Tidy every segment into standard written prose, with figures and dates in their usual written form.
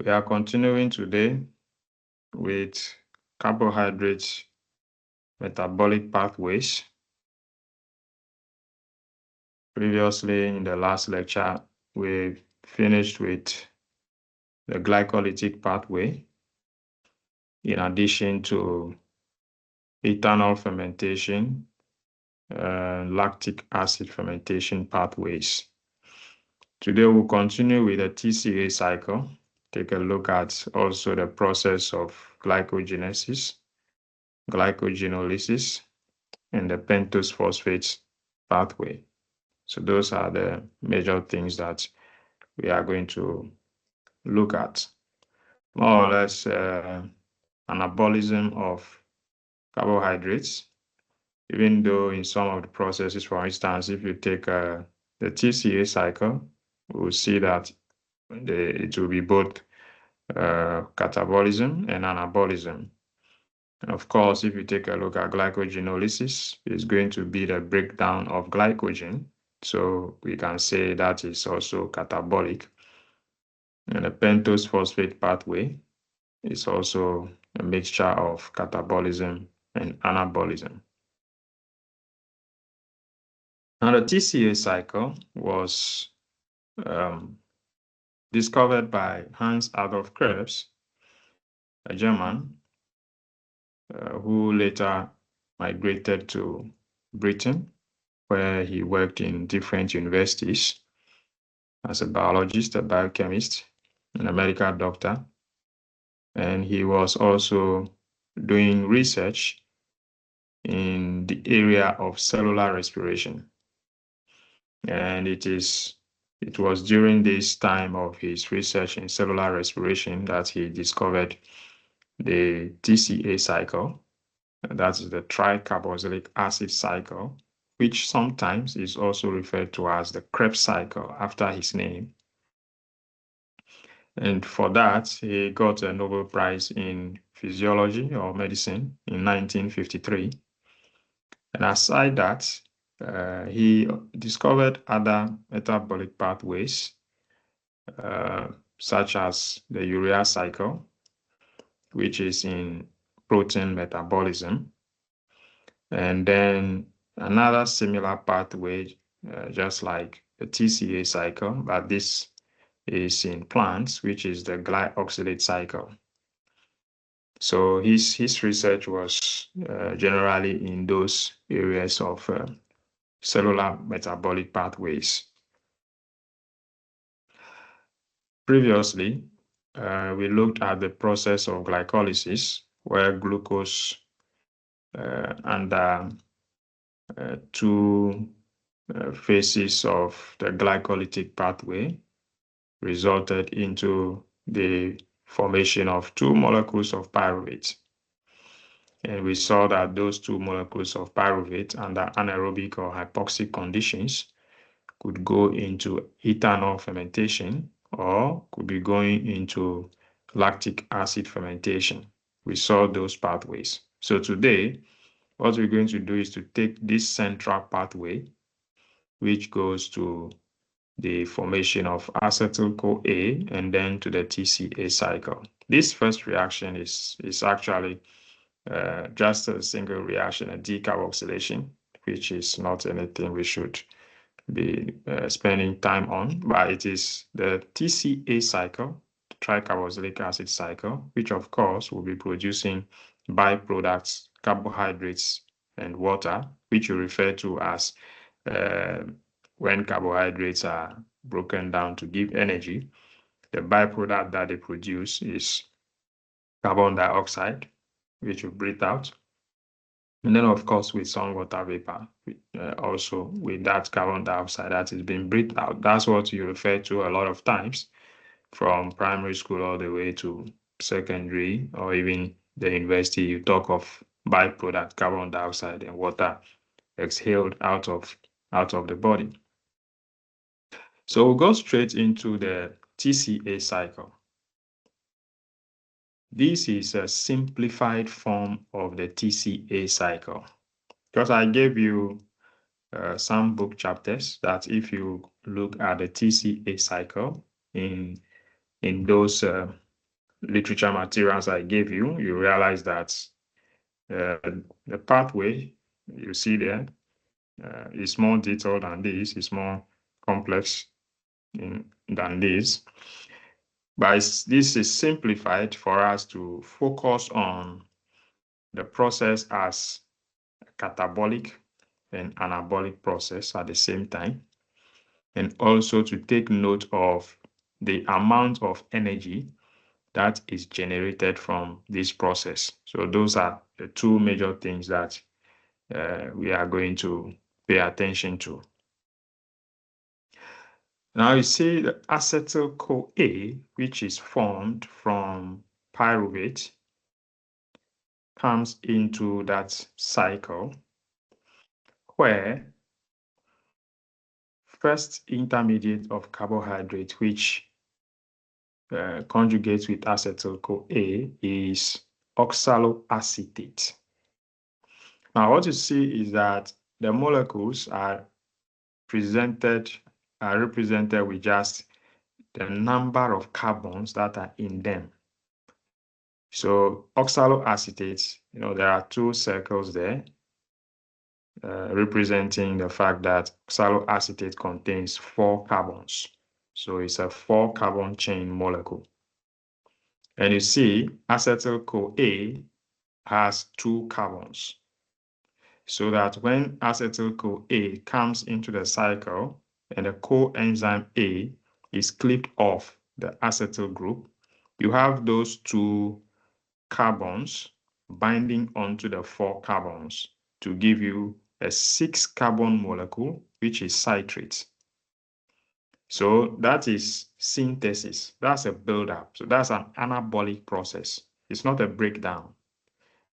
We are continuing today with carbohydrates metabolic pathways. Previously, in the last lecture, we finished with the glycolytic pathway, in addition to ethanol fermentation, lactic acid fermentation pathways. Today, we'll continue with the TCA cycle, take a look at also the process of glycogenesis, glycogenolysis, and the pentose phosphate pathway. So those are the major things that we are going to look at. More or less, anabolism of carbohydrates, even though in some of the processes, for instance, if you take the TCA cycle, we'll see that it will be both catabolism and anabolism. And of course, if you take a look at glycogenolysis, it's going to be the breakdown of glycogen. So we can say that is also catabolic. And the pentose phosphate pathway is also a mixture of catabolism and anabolism. Now, the TCA cycle was discovered by Hans Adolf Krebs, a German, who later migrated to Britain, where he worked in different universities as a biologist, a biochemist, and a medical doctor. And he was also doing research in the area of cellular respiration. And it was during this time of his research in cellular respiration that he discovered the TCA cycle. That is the tricarboxylic acid cycle, which sometimes is also referred to as the Krebs cycle after his name. And for that, he got a Nobel Prize in physiology or medicine in 1953. And aside that, he discovered other metabolic pathways, such as the urea cycle, which is in protein metabolism. And then another similar pathway, just like the TCA cycle, but this is in plants, which is the glyoxylate cycle. So his research was generally in those areas of cellular metabolic pathways. Previously, we looked at the process of glycolysis, where glucose under two phases of the glycolytic pathway resulted into the formation of two molecules of pyruvate. And we saw that those two molecules of pyruvate under anaerobic or hypoxic conditions could go into ethanol fermentation or could be going into lactic acid fermentation. We saw those pathways. So today, what we're going to do is to take this central pathway, which goes to the formation of acetyl-CoA and then to the TCA cycle. This first reaction is actually just a single reaction, a decarboxylation, which is not anything we should be spending time on, but it is the TCA cycle, tricarboxylic acid cycle, which of course will be producing byproducts, carbohydrates, and water, which you refer to as when carbohydrates are broken down to give energy, the byproduct that they produce is carbon dioxide, which you breathe out. And then, of course, with some water vapor, also with that carbon dioxide that is being breathed out. That's what you refer to a lot of times from primary school all the way to secondary or even the university. You talk of byproduct, carbon dioxide and water exhaled out of the body. So we'll go straight into the TCA cycle. This is a simplified form of the TCA cycle, because I gave you some book chapters that if you look at the TCA cycle in those literature materials I gave you, you realize that the pathway you see there is more detailed than this, is more complex than this. But this is simplified for us to focus on the process as a catabolic and anabolic process at the same time, and also to take note of the amount of energy that is generated from this process. So those are the two major things that we are going to pay attention to. Now you see the acetyl-CoA, which is formed from pyruvate, comes into that cycle where first intermediate of carbohydrate, which conjugates with acetyl-CoA, is oxaloacetate. Now what you see is that the molecules are represented with just the number of carbons that are in them. So oxaloacetate, there are two circles there representing the fact that oxaloacetate contains 4 carbons. So it's a 4-carbon chain molecule. And you see acetyl-CoA has 2 carbons. So that when acetyl-CoA comes into the cycle and the coenzyme A is clipped off the acetyl group, you have those 2 carbons binding onto the 4 carbons to give you a 6-carbon molecule, which is citrate. So that is synthesis. That's a buildup. So that's an anabolic process. It's not a breakdown.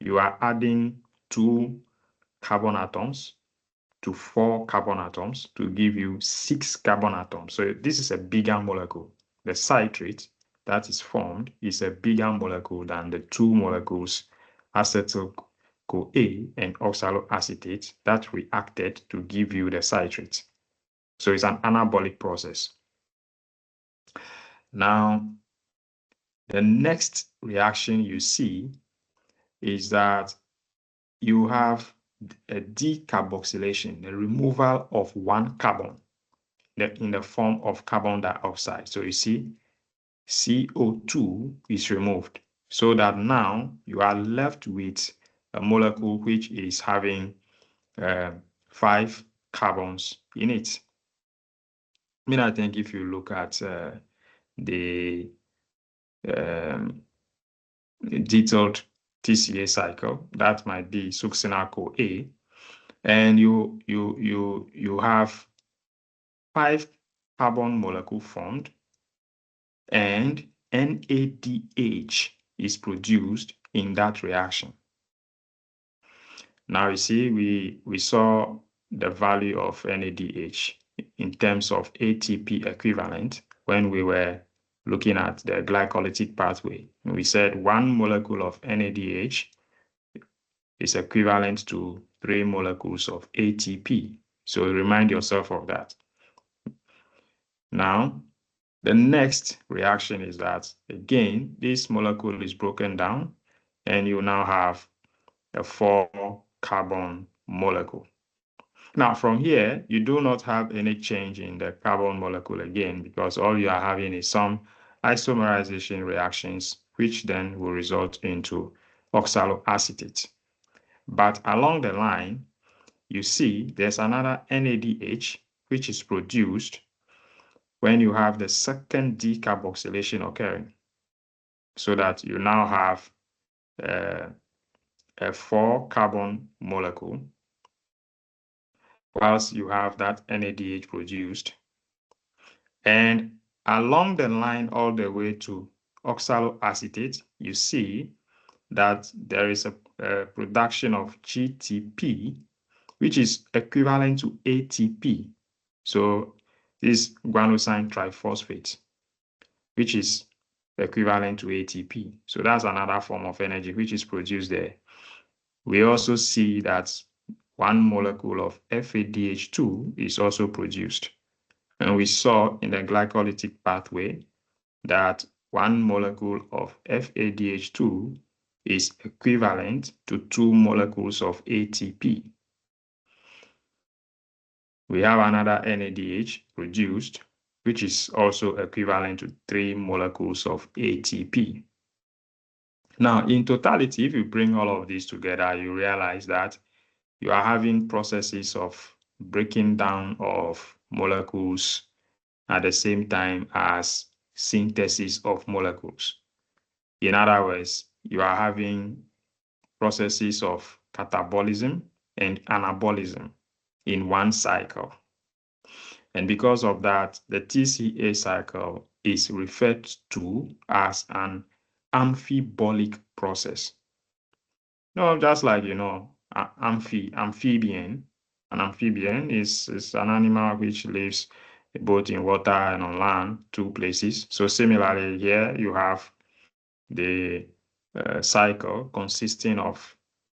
You are adding 2 carbon atoms to 4 carbon atoms to give you 6 carbon atoms. So this is a bigger molecule. The citrate that is formed is a bigger molecule than the 2 molecules, acetyl-CoA and oxaloacetate, that reacted to give you the citrate. So it's an anabolic process. Now, the next reaction you see is that you have a decarboxylation, the removal of 1 carbon in the form of carbon dioxide. So you see, CO2 is removed, so that now you are left with a molecule which is having 5 carbons in it. I think if you look at the detailed TCA cycle, that might be succinyl-CoA, and you have 5 carbon molecule formed, and NADH is produced in that reaction. Now you see, we saw the value of NADH in terms of ATP equivalent when we were looking at the glycolytic pathway. We said 1 molecule of NADH is equivalent to 3 molecules of ATP. So remind yourself of that. Now, the next reaction is that, again, this molecule is broken down, and you now have a 4-carbon molecule. Now, from here, you do not have any change in the carbon molecule again, because all you are having is some isomerization reactions, which then will result into oxaloacetate. But along the line, you see there's another NADH, which is produced when you have the second decarboxylation occurring, so that you now have a 4-carbon molecule, whilst you have that NADH produced. And along the line all the way to oxaloacetate, you see that there is a production of GTP, which is equivalent to ATP. So this guanosine triphosphate, which is equivalent to ATP. So that's another form of energy which is produced there. We also see that 1 molecule of FADH2 is also produced. And we saw in the glycolytic pathway that 1 molecule of FADH2 is equivalent to 2 molecules of ATP. We have another NADH produced, which is also equivalent to 3 molecules of ATP. Now, in totality, if you bring all of these together, you realize that you are having processes of breaking down of molecules at the same time as synthesis of molecules. In other words, you are having processes of catabolism and anabolism in one cycle. And because of that, the TCA cycle is referred to as an amphibolic process. No, just like, amphibian. An amphibian is an animal which lives both in water and on land, 2 places. So similarly, here you have the cycle consisting of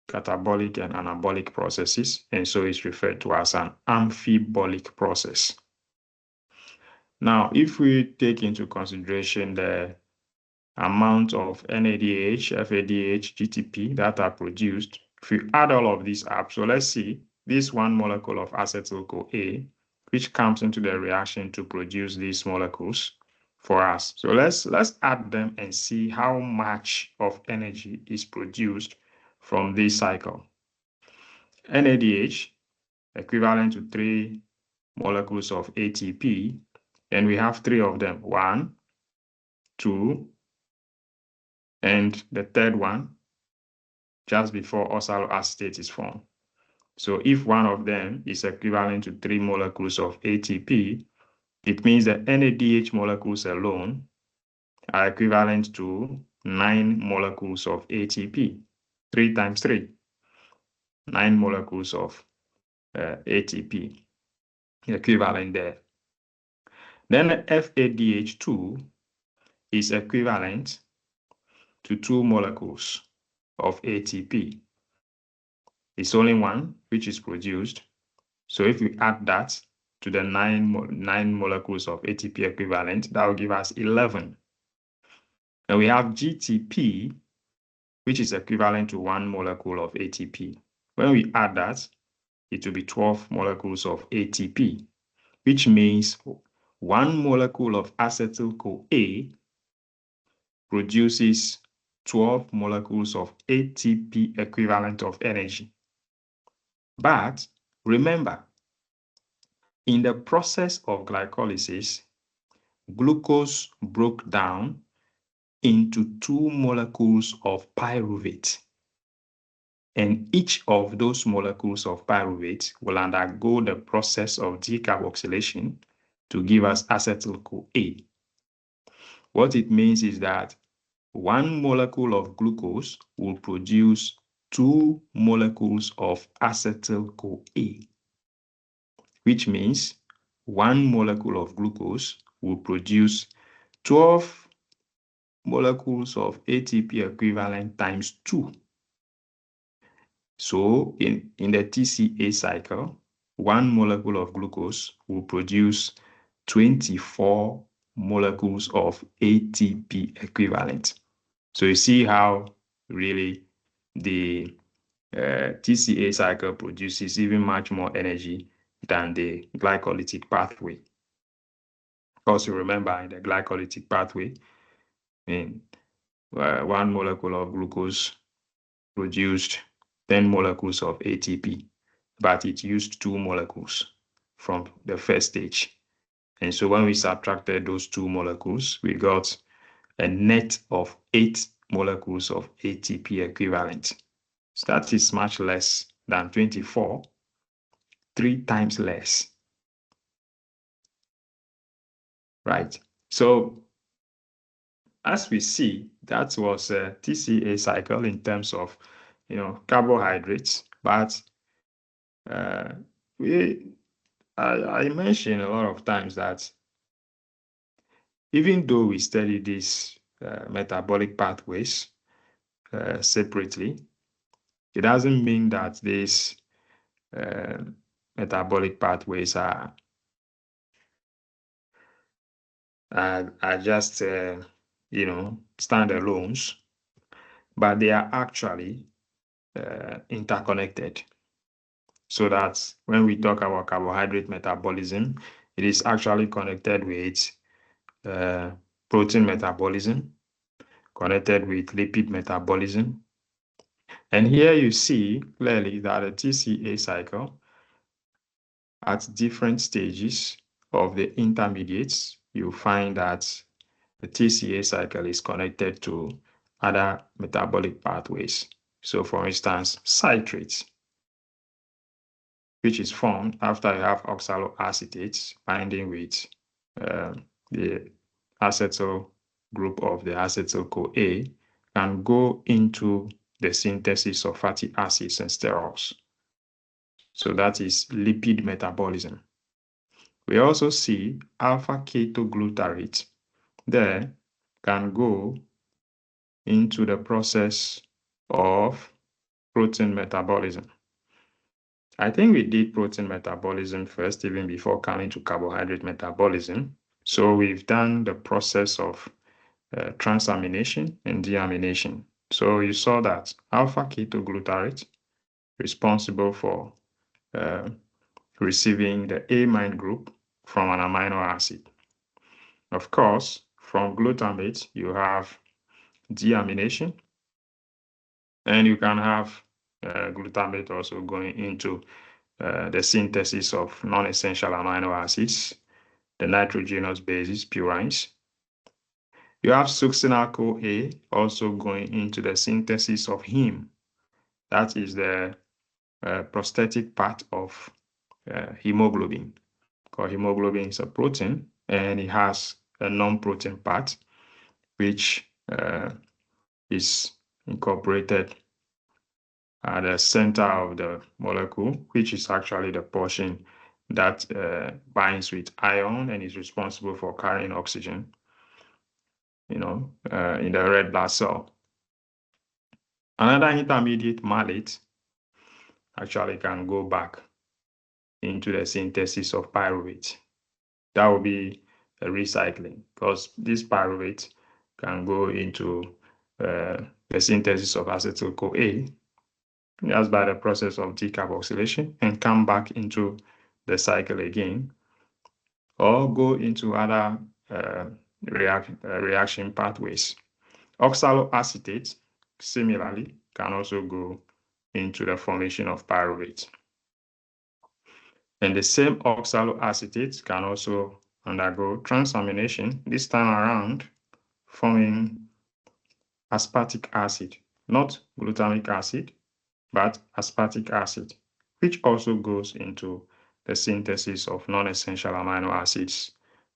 catabolic and anabolic processes, and so it's referred to as an amphibolic process. Now, if we take into consideration the amount of NADH, FADH, GTP that are produced, if we add all of these up, so let's see this 1 molecule of acetyl-CoA, which comes into the reaction to produce these molecules for us. So let's add them and see how much of energy is produced from this cycle. NADH, equivalent to 3 molecules of ATP, and we have 3 of them, 1, 2, and the third one just before oxaloacetate is formed. So if one of them is equivalent to 3 molecules of ATP, it means that NADH molecules alone are equivalent to 9 molecules of ATP. 3 times 3, 9 molecules of ATP equivalent there. Then FADH2 is equivalent to 2 molecules of ATP. It's only 1 which is produced. So if we add that to the 9 molecules of ATP equivalent, that will give us 11. And we have GTP, which is equivalent to 1 molecule of ATP. When we add that, it will be 12 molecules of ATP, which means 1 molecule of acetyl-CoA produces 12 molecules of ATP equivalent of energy. But remember, in the process of glycolysis, glucose broke down into 2 molecules of pyruvate. And each of those molecules of pyruvate will undergo the process of decarboxylation to give us acetyl-CoA. What it means is that 1 molecule of glucose will produce 2 molecules of acetyl-CoA, which means 1 molecule of glucose will produce 12 molecules of ATP equivalent times 2. So in the TCA cycle, 1 molecule of glucose will produce 24 molecules of ATP equivalent. So you see how really the TCA cycle produces even much more energy than the glycolytic pathway. Also remember, in the glycolytic pathway, 1 molecule of glucose produced 10 molecules of ATP, but it used 2 molecules from the first stage. And so when we subtracted those 2 molecules, we got a net of 8 molecules of ATP equivalent. So that is much less than 24, 3 times less. Right? So as we see, that was a TCA cycle in terms of, carbohydrates, but I mentioned a lot of times that even though we study these metabolic pathways separately, it doesn't mean that these metabolic pathways are just standalones, but they are actually interconnected. So that when we talk about carbohydrate metabolism, it is actually connected with protein metabolism, connected with lipid metabolism. And here you see clearly that the TCA cycle, at different stages of the intermediates, you find that the TCA cycle is connected to other metabolic pathways. So for instance, citrates, which is formed after you have oxaloacetates binding with the acetyl group of the acetyl-CoA, can go into the synthesis of fatty acids and sterols. So that is lipid metabolism. We also see alpha-ketoglutarate there can go into the process of protein metabolism. I think we did protein metabolism first, even before coming to carbohydrate metabolism. So we've done the process of transamination and deamination. So you saw that alpha-ketoglutarate responsible for receiving the amine group from an amino acid. Of course, from glutamate, you have deamination, and you can have glutamate also going into the synthesis of non-essential amino acids, the nitrogenous bases, purines. You have succinyl-CoA also going into the synthesis of heme. That is the prosthetic part of hemoglobin. Because hemoglobin is a protein, and it has a non-protein part, which is incorporated at the center of the molecule, which is actually the portion that binds with iron and is responsible for carrying oxygen, in the red blood cell. Another intermediate, malate, actually can go back into the synthesis of pyruvate. That will be a recycling, because this pyruvate can go into the synthesis of acetyl-CoA, just by the process of decarboxylation, and come back into the cycle again, or go into other reaction pathways. Oxaloacetate, similarly, can also go into the formation of pyruvate. And the same oxaloacetate can also undergo transamination, this time around forming aspartic acid, not glutamic acid, but aspartic acid, which also goes into the synthesis of non-essential amino acids,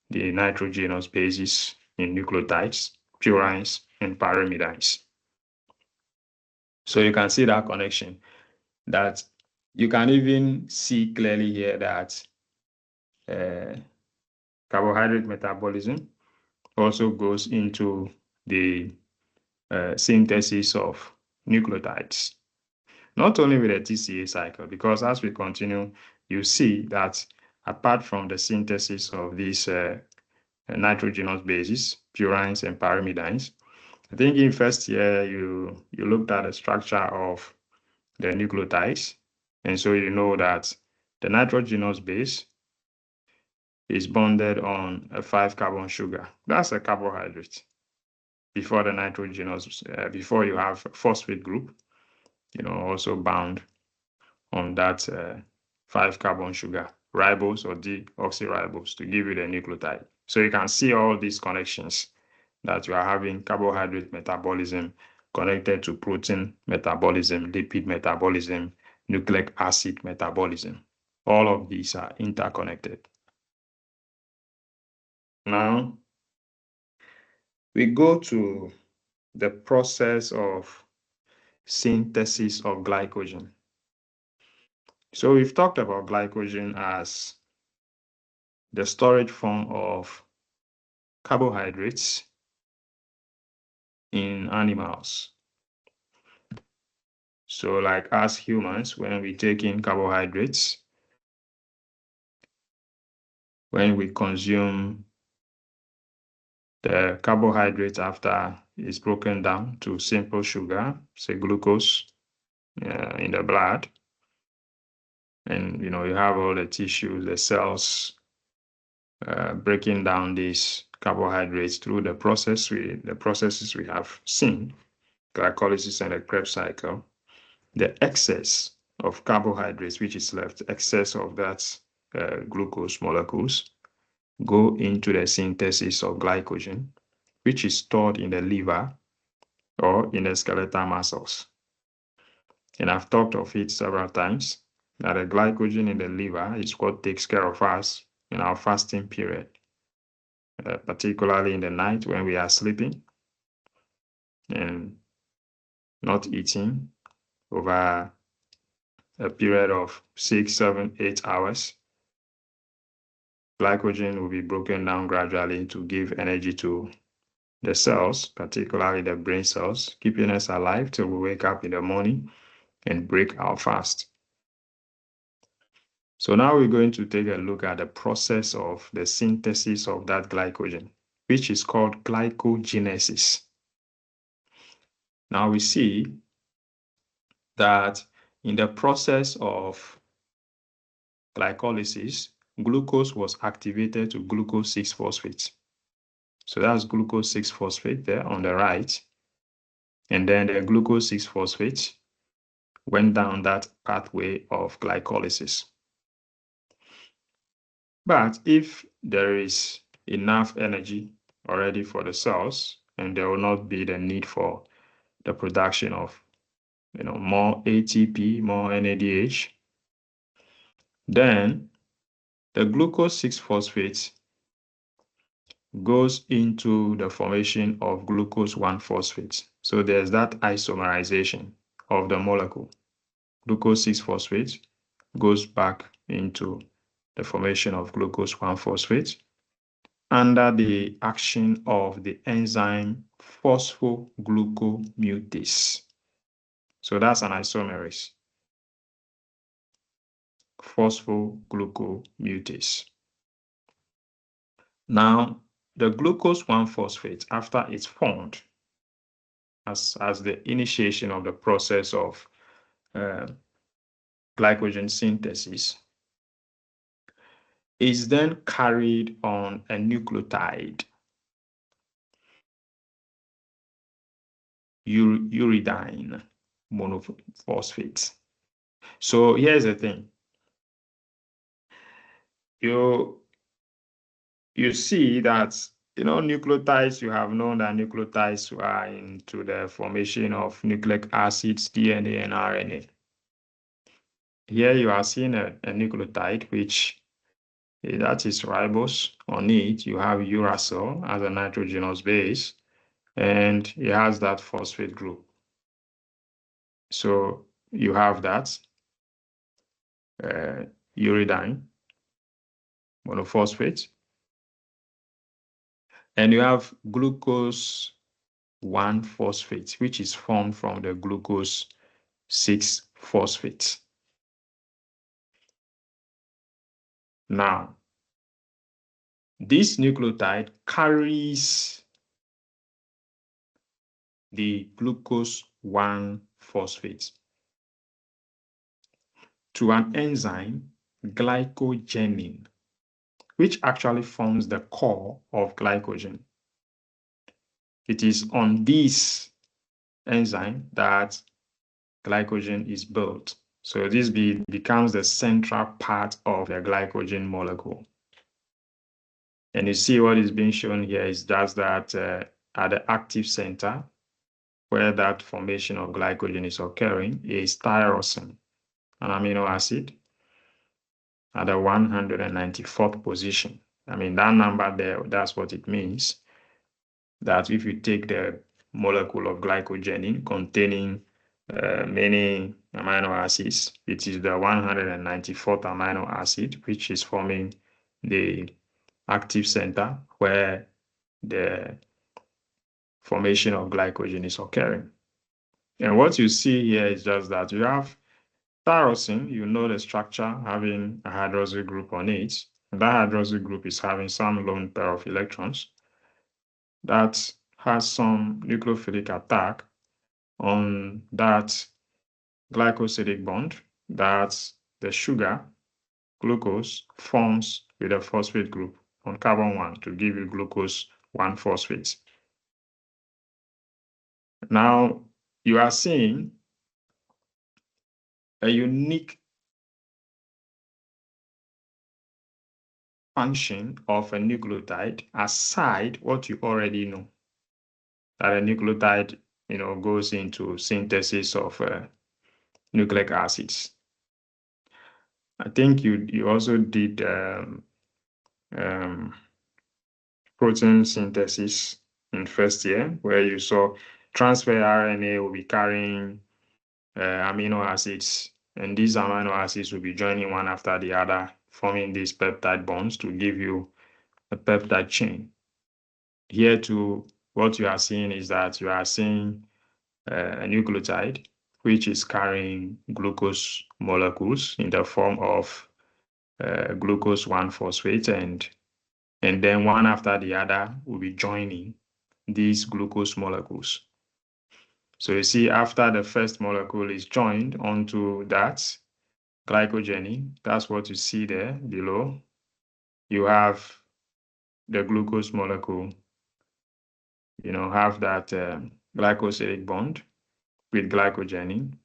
the nitrogenous bases in nucleotides, purines, and pyrimides. So you can see that connection, that you can even see clearly here that carbohydrate metabolism also goes into the synthesis of nucleotides. Not only with the TCA cycle, because as we continue, you see that apart from the synthesis of these nitrogenous bases, purines and pyrimidines, I think in first year you looked at the structure of the nucleotides, and so you know that the nitrogenous base is bonded on a 5-carbon sugar. That's a carbohydrate. Before the nitrogenous, before you have phosphate group, also bound on that 5-carbon sugar, ribose or deoxyribose, to give you the nucleotide. So you can see all these connections that you are having: carbohydrate metabolism connected to protein metabolism, lipid metabolism, nucleic acid metabolism. All of these are interconnected. Now, we go to the process of synthesis of glycogen. So we've talked about glycogen as the storage form of carbohydrates in animals. So like us humans, when we take in carbohydrates, when we consume The carbohydrate, after is broken down to simple sugar, say glucose, in the blood, and you have all the tissues, the cells, breaking down these carbohydrates through the processes we have seen, glycolysis and the Krebs cycle. The excess of carbohydrates, which is left, excess of that glucose molecules, go into the synthesis of glycogen, which is stored in the liver or in the skeletal muscles. And I've talked of it several times, that the glycogen in the liver is what takes care of us in our fasting period, particularly in the night when we are sleeping and not eating over a period of 6, 7, 8 hours. Glycogen will be broken down gradually to give energy to the cells, particularly the brain cells, keeping us alive till we wake up in the morning and break our fast. So now we're going to take a look at the process of the synthesis of that glycogen, which is called glycogenesis. Now we see that in the process of glycolysis, glucose was activated to glucose 6-phosphate. So that's glucose 6-phosphate there on the right. And then the glucose 6-phosphate went down that pathway of glycolysis. But if there is enough energy already for the cells, and there will not be the need for the production of more ATP, more NADH, then the glucose 6-phosphate goes into the formation of glucose 1-phosphate. So there's that isomerization of the molecule. Glucose 6-phosphate goes back into the formation of glucose 1-phosphate under the action of the enzyme phosphoglucomutase. So that's an isomerase. Phosphoglucomutase. Now, the glucose 1-phosphate, after it's formed as the initiation of the process of glycogen synthesis, is then carried on a nucleotide, uridine monophosphate. So here's the thing. You see that, nucleotides, you have known that nucleotides are into the formation of nucleic acids, DNA and RNA. Here you are seeing a nucleotide, which that is ribose. On it, you have uracil as a nitrogenous base, and it has that phosphate group. So you have that uridine monophosphate, and you have glucose 1-phosphate, which is formed from the glucose 6-phosphate. Now, this nucleotide carries the glucose 1-phosphate to an enzyme, glycogenin, which actually forms the core of glycogen. It is on this enzyme that glycogen is built. So this becomes the central part of the glycogen molecule. And you see what is being shown here is just that at the active center, where that formation of glycogen is occurring, is tyrosine, an amino acid, at the 194th position. I mean, that number there, that's what it means. That if you take the molecule of glycogen containing many amino acids, it is the 194th amino acid, which is forming the active center where the formation of glycogen is occurring. And what you see here is just that you have tyrosine, you know the structure having a hydroxyl group on it. And that hydroxyl group is having some lone pair of electrons. that has some nucleophilic attack on that glycosidic bond that the sugar, glucose, forms with a phosphate group on carbon 1 to give you glucose 1-phosphate. Now, you are seeing a unique function of a nucleotide aside what you already know, that a nucleotide goes into synthesis of nucleic acids. I think you also did protein synthesis in first year, where you saw transfer RNA will be carrying amino acids, and these amino acids will be joining one after the other, forming these peptide bonds to give you a peptide chain. Here too, what you are seeing is that you are seeing a nucleotide which is carrying glucose molecules in the form of glucose 1-phosphate, and then one after the other will be joining these glucose molecules. So you see, after the first molecule is joined onto that glycogen, that's what you see there below. You have the glucose molecule, have that glycosidic bond with glycogen.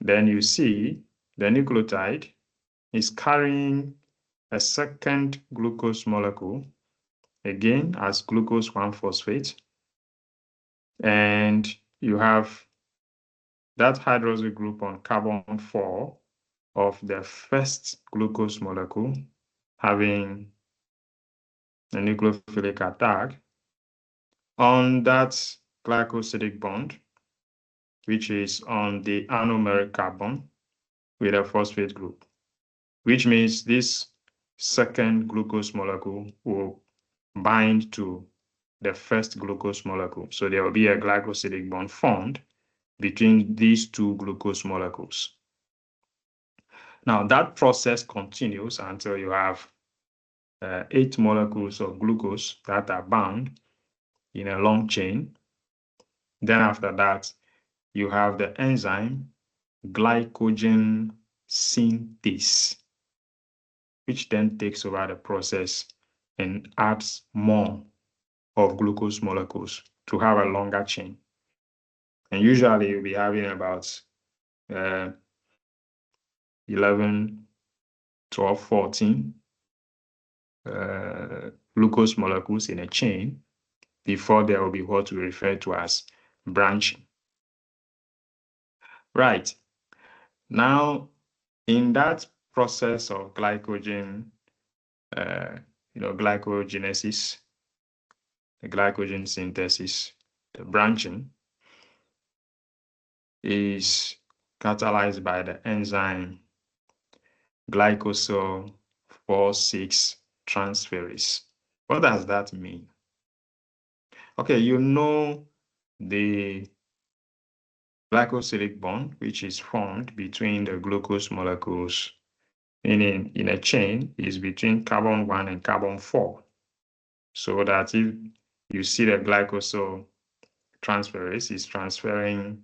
Then you see the nucleotide is carrying a second glucose molecule, again as glucose 1-phosphate. And you have that hydroxyl group on carbon 4 of the first glucose molecule having a nucleophilic attack on that glycosidic bond, which is on the anomeric carbon with a phosphate group, which means this second glucose molecule will bind to the first glucose molecule. So there will be a glycosidic bond formed between these two glucose molecules. Now that process continues until you have 8 molecules of glucose that are bound in a long chain. Then after that, you have the enzyme glycogen synthase, which then takes over the process and adds more of glucose molecules to have a longer chain. And usually you'll be having about 11, 12, 14 glucose molecules in a chain before there will be what we refer to as branching. Right. Now, in that process of glycogen, glycogenesis, the glycogen synthesis, the branching is catalyzed by the enzyme glycosyl 4,6 transferase. What does that mean? Okay, you know the glycosidic bond, which is formed between the glucose molecules in a chain, is between carbon 1 and carbon 4. So that if you see the glycosyl transferase is transferring,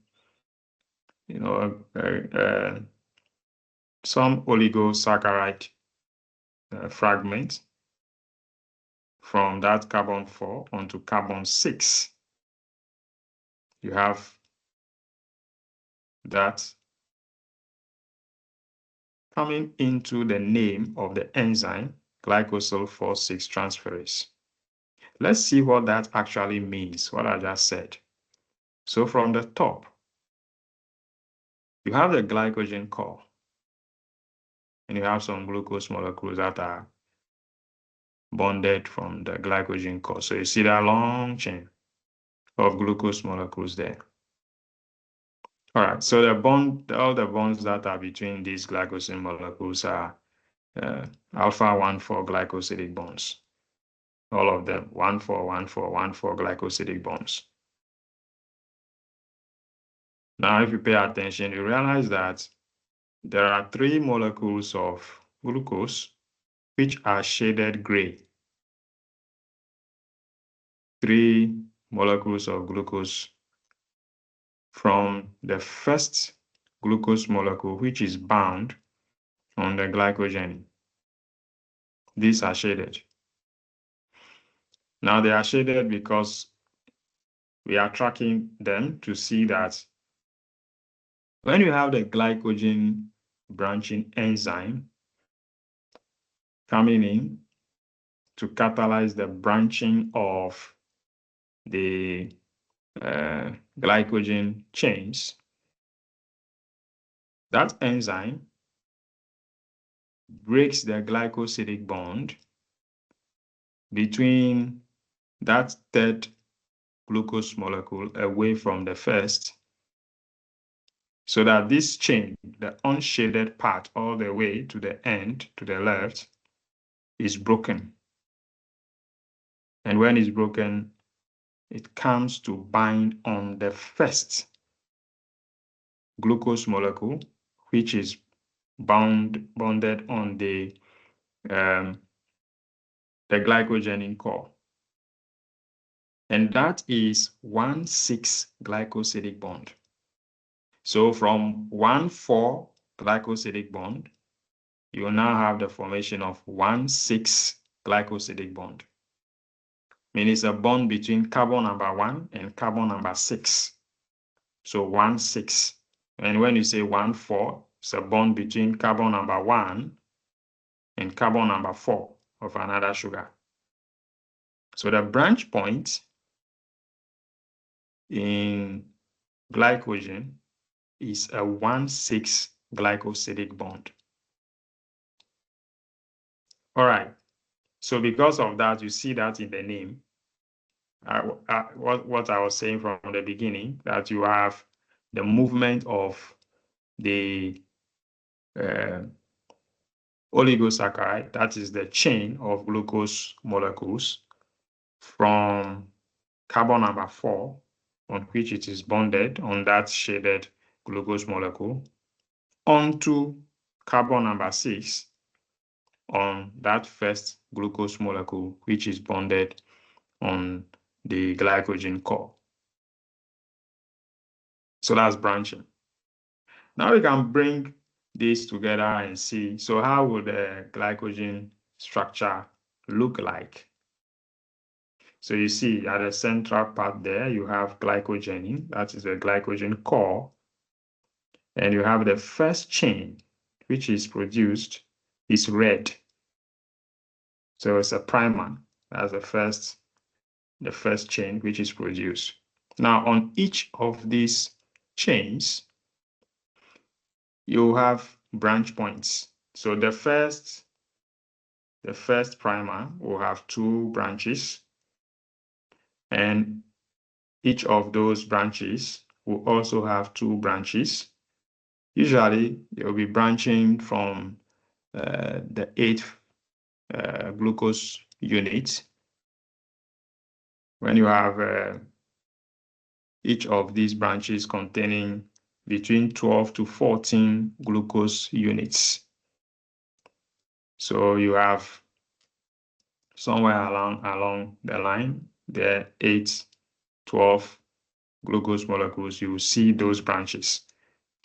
some oligosaccharide fragment from that carbon 4 onto carbon 6. You have that coming into the name of the enzyme glycosyl 4,6 transferase. Let's see what that actually means, what I just said. So from the top, you have the glycogen core, and you have some glucose molecules that are bonded from the glycogen core. So you see that long chain of glucose molecules there. All right, so all the bonds that are between these glycogen molecules are alpha 1,4 glycosidic bonds. All of them, 1,4, 1,4, 1,4 glycosidic bonds. Now, if you pay attention, you realize that there are 3 molecules of glucose which are shaded gray. 3 molecules of glucose from the first glucose molecule, which is bound on the glycogen. These are shaded. Now they are shaded because we are tracking them to see that when you have the glycogen branching enzyme coming in to catalyze the branching of the glycogen chains, that enzyme breaks the glycosidic bond between that third glucose molecule away from the first, so that this chain, the unshaded part all the way to the end, to the left, is broken. And when it's broken, it comes to bind on the first glucose molecule, which is bonded on the glycogen core. And that is 1,6 glycosidic bond. So from 1,4 glycosidic bond, you will now have the formation of 1,6 glycosidic bond. Meaning it's a bond between carbon number 1 and carbon number 6. So 1,6. And when you say 1,4, it's a bond between carbon number 1 and carbon number 4 of another sugar. So the branch point in glycogen is a 1,6 glycosidic bond. All right. So because of that, you see that in the name. What I was saying from the beginning, that you have the movement of the oligosaccharide, that is the chain of glucose molecules from carbon number 4, on which it is bonded on that shaded glucose molecule, onto carbon number 6 on that first glucose molecule, which is bonded on the glycogen core. So that's branching. Now we can bring these together and see, so how would the glycogen structure look like? So you see at the central part there, you have glycogen, that is the glycogen core. And you have the first chain, which is produced, is red. So it's a primer. That's the first chain which is produced. Now on each of these chains, you have branch points. So the first primer will have 2 branches, and each of those branches will also have 2 branches. Usually, they will be branching from the 8th glucose unit. When you have each of these branches containing between 12 to 14 glucose units. So you have somewhere along the line, the 8, 12 glucose molecules, you will see those branches.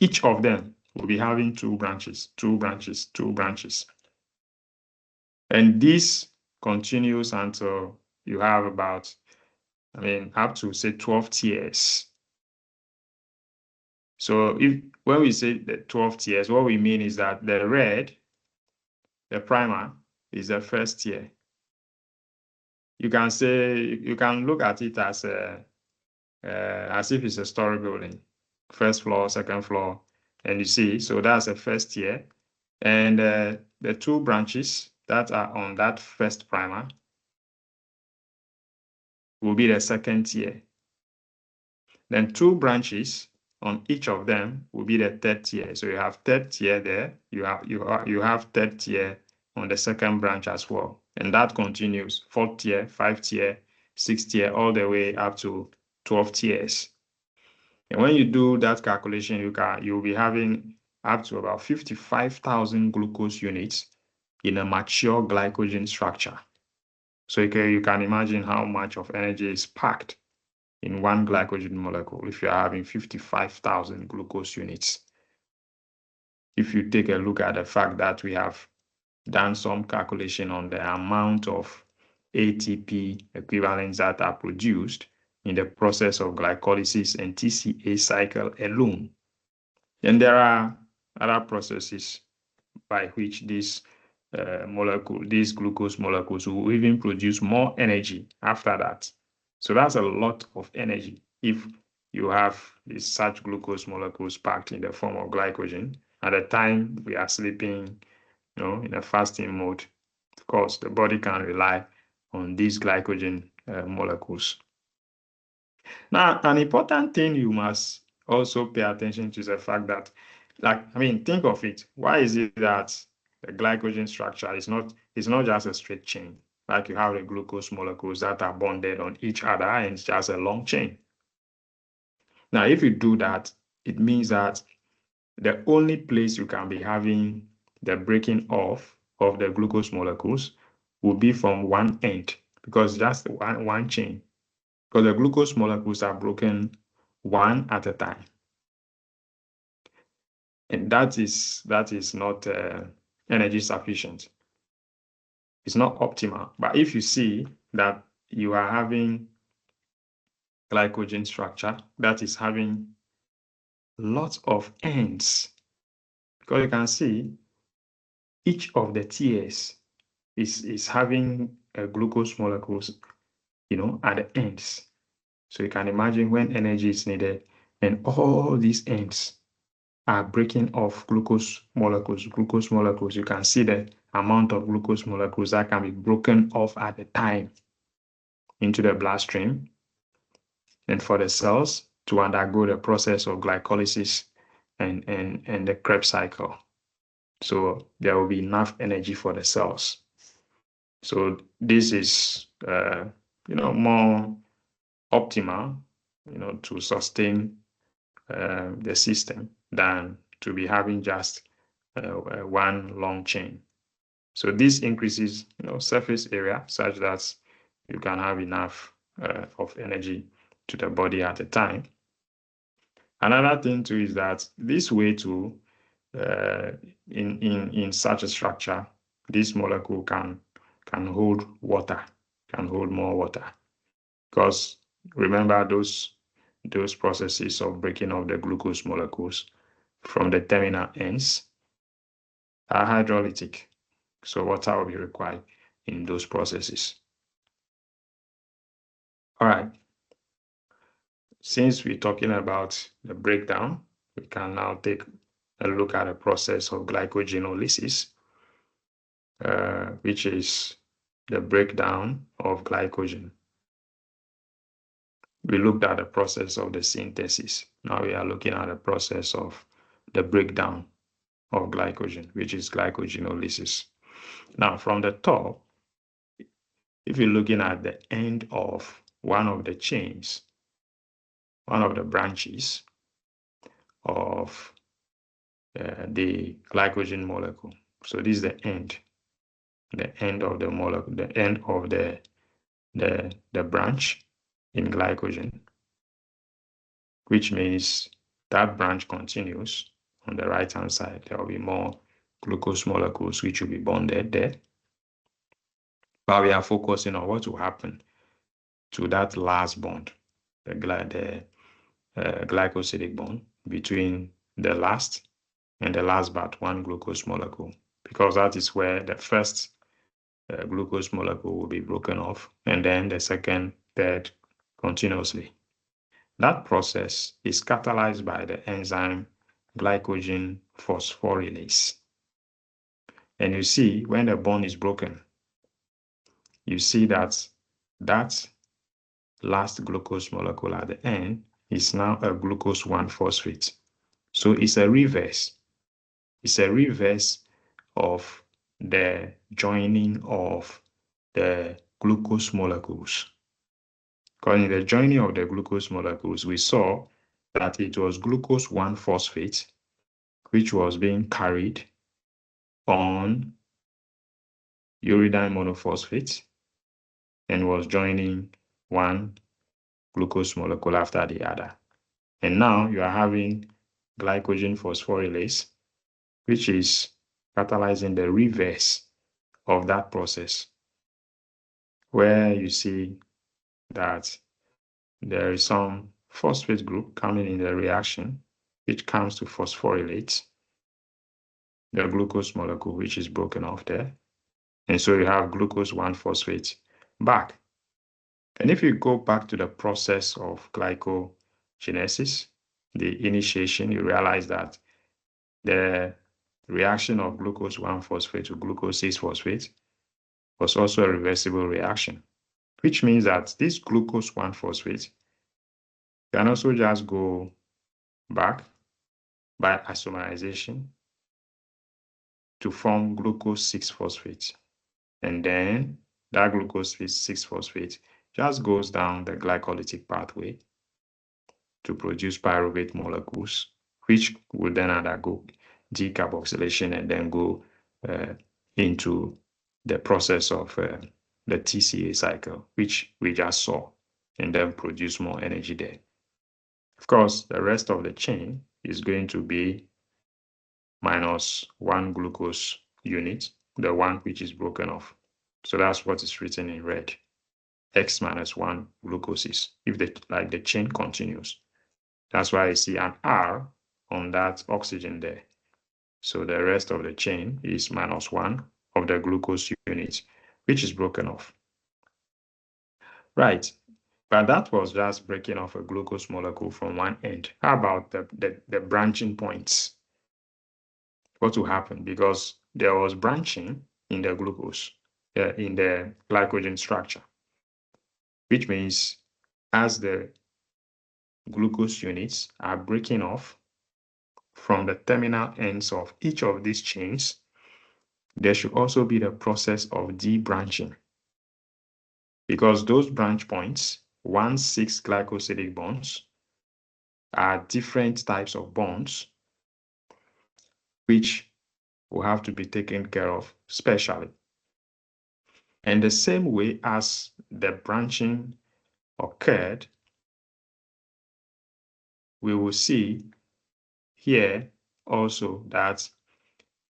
Each of them will be having 2 branches, 2 branches, 2 branches. And this continues until you have about, up to say 12 tiers. So when we say the 12 tiers, what we mean is that the red, the primer, is the first tier. You can look at it as if it's a story building, first floor, second floor, and you see, so that's the first tier. And the 2 branches that are on that first primer will be the second tier. Then 2 branches on each of them will be the third tier. So you have third tier there. You have third tier on the second branch as well, and that continues 4th tier, 5th tier, 6th tier, all the way up to 12 tiers. And when you do that calculation, you'll be having up to about 55,000 glucose units in a mature glycogen structure. So you can imagine how much of energy is packed in one glycogen molecule if you're having 55,000 glucose units. If you take a look at the fact that we have done some calculation on the amount of ATP equivalents that are produced in the process of glycolysis and TCA cycle alone. And there are other processes by which these glucose molecules will even produce more energy after that. So that's a lot of energy if you have such glucose molecules packed in the form of glycogen at the time we are sleeping, in a fasting mode. Of course, the body can rely on these glycogen molecules. Now, an important thing you must also pay attention to is the fact that, think of it. Why is it that the glycogen structure is not just a straight chain? Like you have the glucose molecules that are bonded on each other and it's just a long chain. Now, if you do that, it means that the only place you can be having the breaking off of the glucose molecules will be from one end, because that's the one chain. Because the glucose molecules are broken one at a time. And that is not energy sufficient. It's not optimal. But if you see that you are having glycogen structure that is having lots of ends, because you can see each of the tiers is having glucose molecules, at the ends. So you can imagine when energy is needed and all these ends are breaking off glucose molecules, you can see the amount of glucose molecules that can be broken off at a time into the bloodstream, and for the cells to undergo the process of glycolysis and the Krebs cycle. So there will be enough energy for the cells. So this is, more optimal, to sustain the system than to be having just one long chain. So this increases, surface area such that you can have enough of energy to the body at a time. Another thing too is that this way too, in such a structure, this molecule can hold water, can hold more water, because remember those processes of breaking of the glucose molecules from the terminal ends are hydrolytic. So water will be required in those processes. All right. Since we're talking about the breakdown, we can now take a look at the process of glycogenolysis, which is the breakdown of glycogen. We looked at the process of the synthesis. Now we are looking at the process of the breakdown of glycogen, which is glycogenolysis. Now, from the top, if you're looking at the end of one of the chains, one of the branches of the glycogen molecule. So this is the end of the molecule, the end of the branch in glycogen, which means that branch continues. On the right-hand side, there will be more glucose molecules which will be bonded there. But we are focusing on what will happen to that last bond, the glycosidic bond between the last and the last but one glucose molecule, because that is where the first glucose molecule will be broken off, and then the second, third, continuously. That process is catalyzed by the enzyme glycogen phosphorylase. And you see, when the bond is broken, you see that last glucose molecule at the end is now a glucose 1-phosphate. So it's a reverse. It's a reverse of the joining of the glucose molecules. Because in the joining of the glucose molecules, we saw that it was glucose 1-phosphate, which was being carried on uridine monophosphate, and was joining one glucose molecule after the other. And now you are having glycogen phosphorylase, which is catalyzing the reverse of that process, where you see that there is some phosphate group coming in the reaction, which comes to phosphorylate the glucose molecule, which is broken off there. And so you have glucose 1-phosphate back. And if you go back to the process of glycogenesis, the initiation, you realize that the reaction of glucose 1-phosphate to glucose 6-phosphate was also a reversible reaction, which means that this glucose 1-phosphate can also just go back by isomerization to form glucose 6-phosphate. And then that glucose 6-phosphate just goes down the glycolytic pathway to produce pyruvate molecules, which will then undergo decarboxylation and then go into the process of the TCA cycle, which we just saw, and then produce more energy there. Of course, the rest of the chain is going to be minus 1 glucose unit, the one which is broken off. So that's what is written in red. X minus 1 glucoses, if the chain continues. That's why I see an R on that oxygen there. So the rest of the chain is minus 1 of the glucose unit, which is broken off. Right, but that was just breaking off a glucose molecule from one end. How about the branching points? What will happen? Because there was branching in the glucose, in the glycogen structure, which means as the glucose units are breaking off from the terminal ends of each of these chains, there should also be the process of debranching, because those branch points, 1,6 glycosidic bonds, are different types of bonds which will have to be taken care of specially. And the same way as the branching occurred, we will see here also that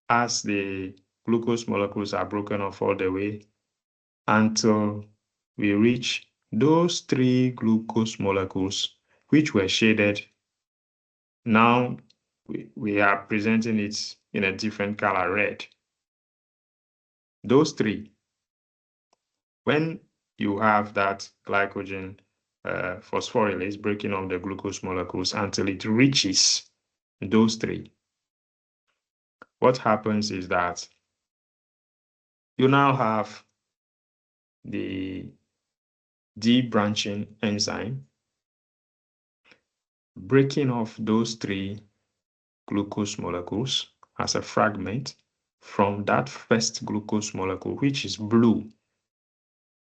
as the glucose molecules are broken off all the way until we reach those 3 glucose molecules which were shaded. Now we are presenting it in a different color, red. Those 3, when you have that glycogen phosphorylase breaking off the glucose molecules until it reaches those 3, what happens is that you now have the debranching enzyme breaking off those 3 glucose molecules as a fragment from that first glucose molecule, which is blue,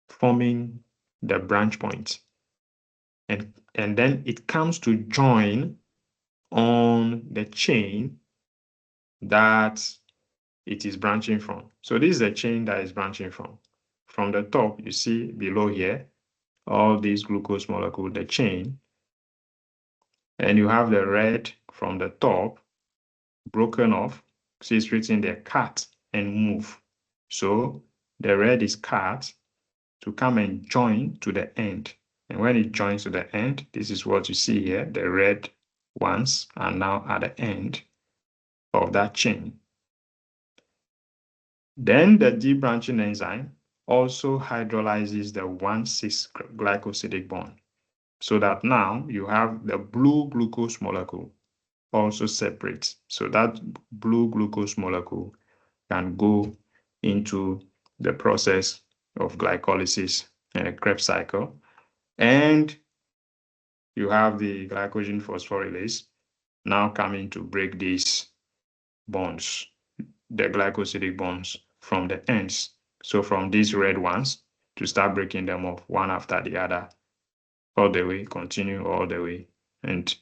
forming the branch point. And then it comes to join on the chain that it is branching from. So this is the chain that is branching from. From the top, you see below here, all these glucose molecules, the chain, and you have the red from the top broken off. See, it's written there, cut and move. So the red is cut to come and join to the end. And when it joins to the end, this is what you see here. The red ones are now at the end of that chain. Then the debranching enzyme also hydrolyzes the 1,6 glycosidic bond, so that now you have the blue glucose molecule also separate. So that blue glucose molecule can go into the process of glycolysis and a Krebs cycle. And you have the glycogen phosphorylase now coming to break these bonds, the glycosidic bonds from the ends. So from these red ones, to start breaking them off one after the other, all the way, continue all the way, and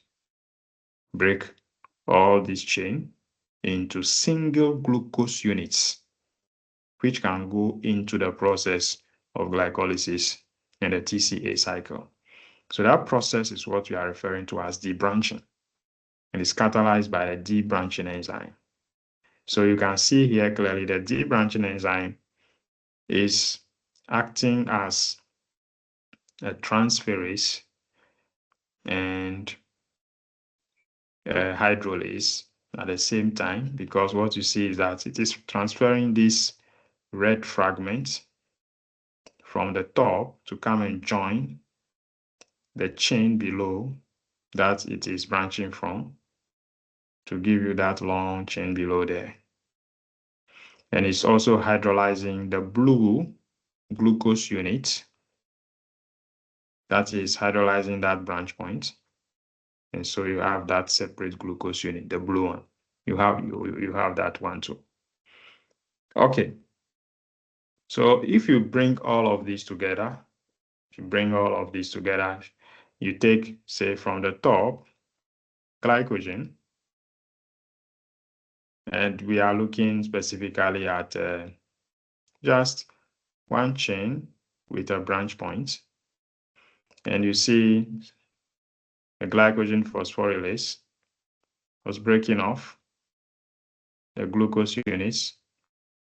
break all this chain into single glucose units, which can go into the process of glycolysis in the TCA cycle. So that process is what we are referring to as debranching, and it's catalyzed by a debranching enzyme. So you can see here clearly the debranching enzyme is acting as a transferase and a hydrolase at the same time, because what you see is that it is transferring this red fragment from the top to come and join the chain below that it is branching from to give you that long chain below there. And it's also hydrolyzing the blue glucose unit that is hydrolyzing that branch point. And so you have that separate glucose unit, the blue one. You have that one too. Okay. So if you bring all of these together, you take, say, from the top, glycogen, and we are looking specifically at just one chain with a branch point. And you see the glycogen phosphorylase was breaking off the glucose units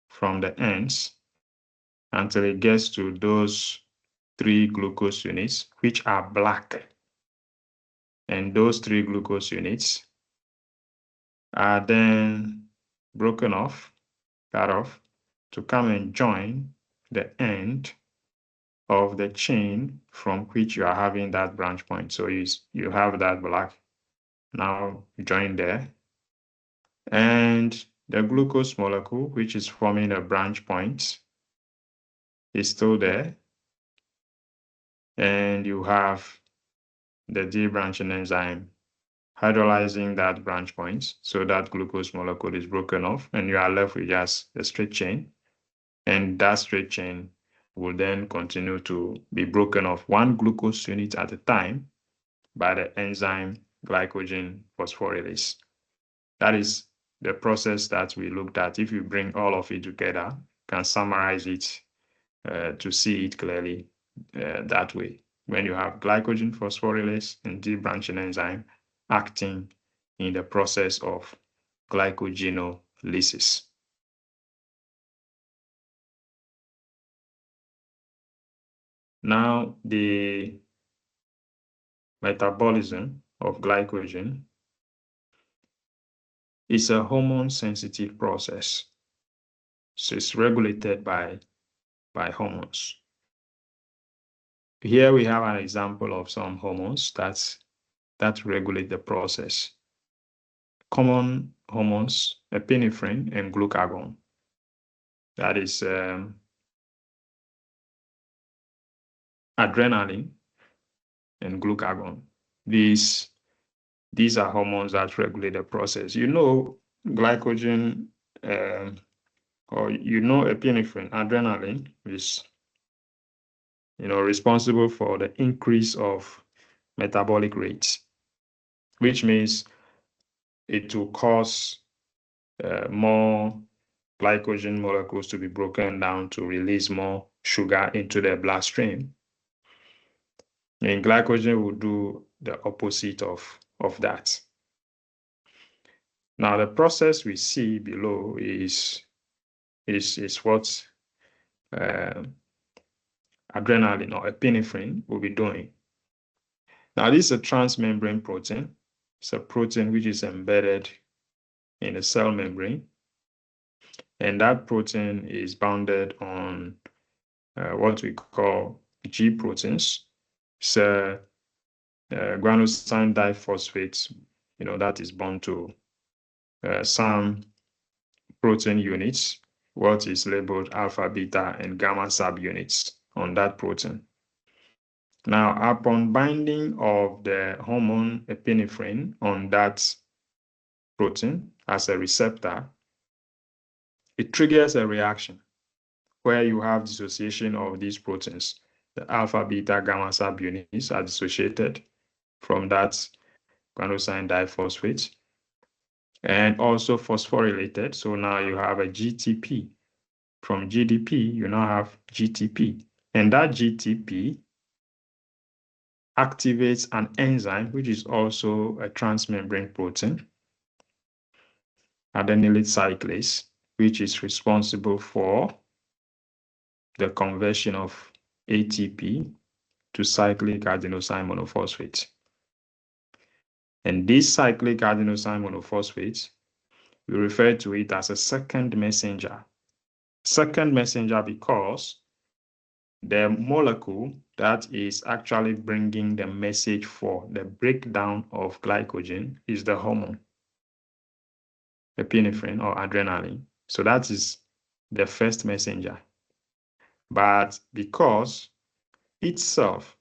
from the ends until it gets to those 3 glucose units, which are black. And those 3 glucose units are then broken off, cut off, to come and join the end of the chain from which you are having that branch point. So you have that black now join there. And the glucose molecule, which is forming a branch point, is still there. And you have the debranching enzyme hydrolyzing that branch point, so that glucose molecule is broken off, and you are left with just a straight chain. And that straight chain will then continue to be broken off 1 glucose unit at a time by the enzyme glycogen phosphorylase. That is the process that we looked at. If you bring all of it together, you can summarize it to see it clearly that way. When you have glycogen phosphorylase and debranching enzyme acting in the process of glycogenolysis. Now, the metabolism of glycogen is a hormone-sensitive process. So it's regulated by hormones. Here we have an example of some hormones that regulate the process. Common hormones, epinephrine and glucagon. That is adrenaline and glucagon. These are hormones that regulate the process. You know, glycogen, or you know, epinephrine, adrenaline is, responsible for the increase of metabolic rates, which means it will cause more glycogen molecules to be broken down to release more sugar into the bloodstream. And glycogen will do the opposite of that. Now, the process we see below is what adrenaline or epinephrine will be doing. Now, this is a transmembrane protein. It's a protein which is embedded in the cell membrane. And that protein is bounded on what we call G proteins. So guanosine diphosphate, that is bound to some protein units, what is labeled alpha, beta, and gamma subunits on that protein. Now, upon binding of the hormone epinephrine on that protein as a receptor, it triggers a reaction where you have dissociation of these proteins. The alpha, beta, gamma subunits are dissociated from that guanosine diphosphate and also phosphorylated. So now you have a GTP. From GDP, you now have GTP. And that GTP activates an enzyme, which is also a transmembrane protein, adenylate cyclase, which is responsible for the conversion of ATP to cyclic adenosine monophosphate. And this cyclic adenosine monophosphate, we refer to it as a second messenger. Second messenger because the molecule that is actually bringing the message for the breakdown of glycogen is the hormone, epinephrine or adrenaline. So that is the first messenger. But because itself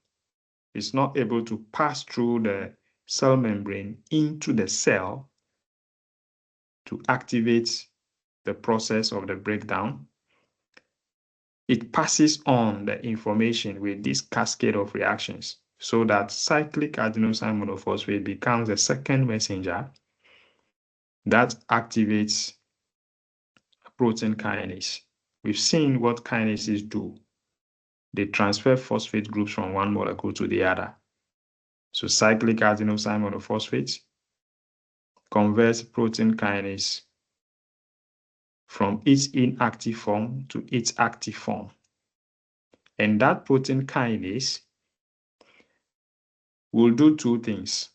is not able to pass through the cell membrane into the cell to activate the process of the breakdown, it passes on the information with this cascade of reactions so that cyclic adenosine monophosphate becomes the second messenger that activates protein kinase. We've seen what kinases do. They transfer phosphate groups from one molecule to the other. So cyclic adenosine monophosphate converts protein kinase from its inactive form to its active form. And that protein kinase will do two things.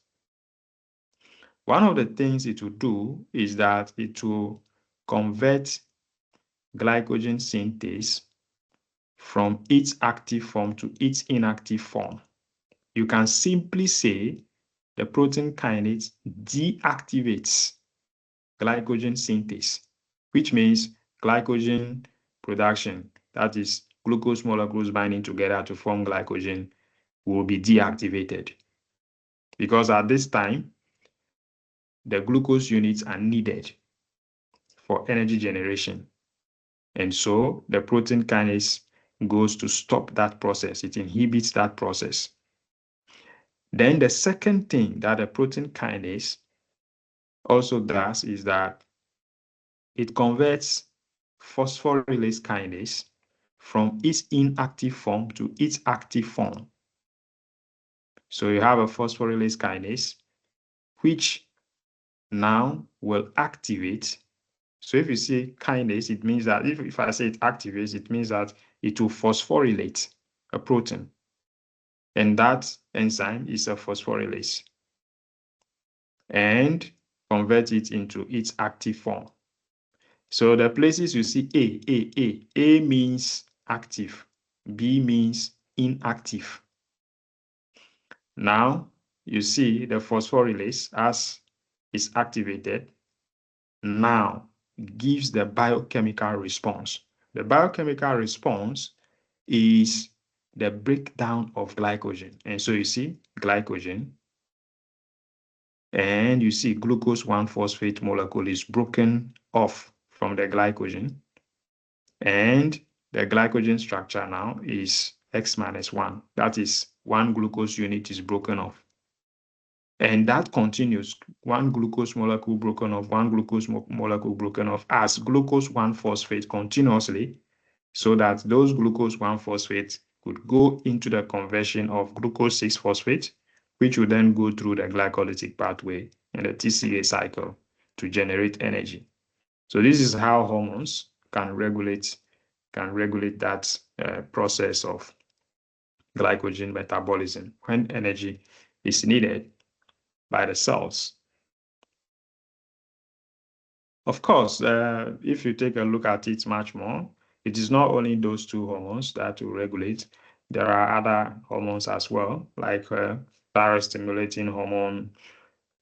One of the things it will do is that it will convert glycogen synthase from its active form to its inactive form. You can simply say the protein kinase deactivates glycogen synthase, which means glycogen production, that is glucose molecules binding together to form glycogen, will be deactivated. Because at this time, the glucose units are needed for energy generation. And so the protein kinase goes to stop that process. It inhibits that process. Then the second thing that the protein kinase also does is that it converts phosphorylase kinase from its inactive form to its active form. So you have a phosphorylase kinase, which now will activate. So if you say kinase, it means that if I say it activates, it means that it will phosphorylate a protein. And that enzyme is a phosphorylase and convert it into its active form. So the places you see A means active, B means inactive. Now you see the phosphorylase as is activated, now gives the biochemical response. The biochemical response is the breakdown of glycogen. And so you see glycogen, and you see glucose 1-phosphate molecule is broken off from the glycogen. And the glycogen structure now is X-1. That is, one glucose unit is broken off. And that continues, one glucose molecule broken off, one glucose molecule broken off as glucose 1-phosphate continuously, so that those glucose 1-phosphate could go into the conversion of glucose 6-phosphate, which will then go through the glycolytic pathway and the TCA cycle to generate energy. So this is how hormones can regulate that process of glycogen metabolism when energy is needed by the cells. Of course, if you take a look at it much more, it is not only those two hormones that will regulate. There are other hormones as well, like thyroid-stimulating hormone,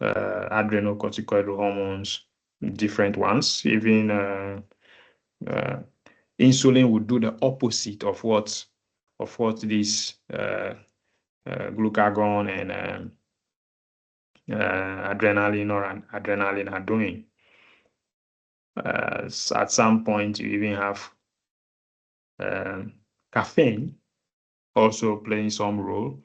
adrenocorticoid hormones, different ones. Even insulin would do the opposite of what this glucagon and adrenaline or adrenaline are doing. At some point, you even have caffeine also playing some role,